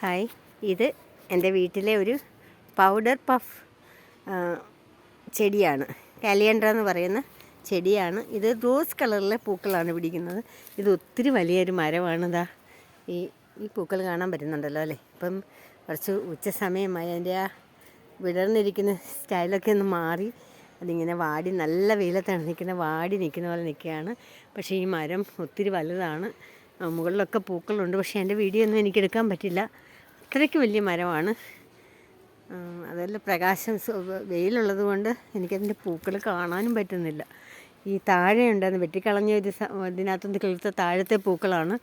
Hi, ഇത് എൻ്റെ വീട്ടിലെ ഒരു പൗഡർ പഫ് ചെടിയാണ്. കാലിയൻഡ്ര എന്ന് പറയുന്ന ചെടിയാണ്. ഇത് റോസ് കളറിലെ പൂക്കളാണ് പിടിക്കുന്നത്. ഇത് ഒത്തിരി വലിയൊരു മരമാണ്. ഈ പൂക്കൾ കാണാൻ പറ്റുന്നുണ്ടല്ലോ അല്ലേ? ഇപ്പം കുറച്ച് ഉച്ച സമയമായി. അതിൻ്റെ ആ വിടർന്നിരിക്കുന്ന സ്റ്റൈലൊക്കെ ഒന്ന് മാറി അതിങ്ങനെ വാടി, നല്ല വെയിലത്താണ് നിൽക്കുന്നത്, വാടി നിൽക്കുന്ന പോലെ നിൽക്കുകയാണ്. പക്ഷേ ഈ മരം ഒത്തിരി വലുതാണ്. മുകളിലൊക്കെ പൂക്കളുണ്ട്. പക്ഷേ എൻ്റെ വീഡിയോ ഒന്നും എനിക്ക് എടുക്കാൻ പറ്റില്ല, അത്രയ്ക്ക് വലിയ മരമാണ്. അതെല്ലാം പ്രകാശം വെയിലുള്ളത് കൊണ്ട് എനിക്കതിൻ്റെ പൂക്കൾ കാണാനും പറ്റുന്നില്ല. ഈ താഴെ ഉണ്ടായിരുന്നു വെട്ടിക്കളഞ്ഞ ഇതിനകത്തുനിന്ന് കിളുത്ത താഴത്തെ പൂക്കളാണ്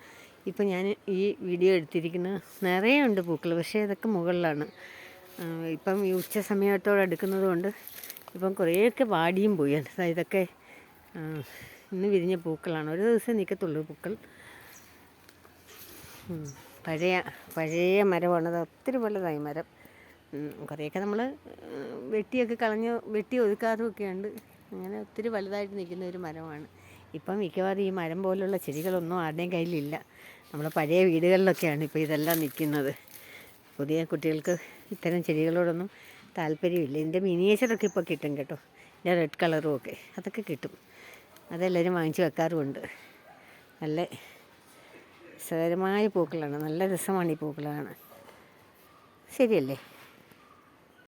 ഇപ്പം ഞാൻ ഈ വീഡിയോ എടുത്തിരിക്കുന്നത്. നിറയെ ഉണ്ട് പൂക്കൾ, പക്ഷേ ഇതൊക്കെ മുകളിലാണ്. ഇപ്പം ഈ ഉച്ച സമയത്തോടെ എടുക്കുന്നത് കൊണ്ട് ഇപ്പം കുറേയൊക്കെ വാടിയും പോയി. ഇതൊക്കെ ഇന്ന് വിരിഞ്ഞ പൂക്കളാണ്. ഒരു ദിവസം നിൽക്കത്തുള്ളൂ പൂക്കൾ. പഴയ മരമാണ്. അത് ഒത്തിരി വലുതായി മരം. കുറേയൊക്കെ നമ്മൾ വെട്ടി ഒതുക്കാറുമൊക്കെ ഉണ്ട്. അങ്ങനെ ഒത്തിരി വലുതായിട്ട് നിൽക്കുന്ന ഒരു മരമാണ്. ഇപ്പം മിക്കവാറും ഈ മരം പോലുള്ള ചെടികളൊന്നും ആരുടെയും കയ്യിലില്ല. നമ്മുടെ പഴയ വീടുകളിലൊക്കെയാണ് ഇപ്പോൾ ഇതെല്ലാം നിൽക്കുന്നത്. പുതിയ കുട്ടികൾക്ക് ഇത്തരം ചെടികളോടൊന്നും താല്പര്യമില്ല. ഇതിൻ്റെ മിനിയേച്ചറൊക്കെ ഇപ്പോൾ കിട്ടും കേട്ടോ. ഇതിൻ്റെ റെഡ് കളറും ഒക്കെ അതൊക്കെ കിട്ടും. അതെല്ലാവരും വാങ്ങിച്ച് വെക്കാറുമുണ്ട്. നല്ല രസകരമായ പൂക്കളാണ്. നല്ല രസമാണ് ഈ പൂക്കൾ കാണാൻ. ശരിയല്ലേ?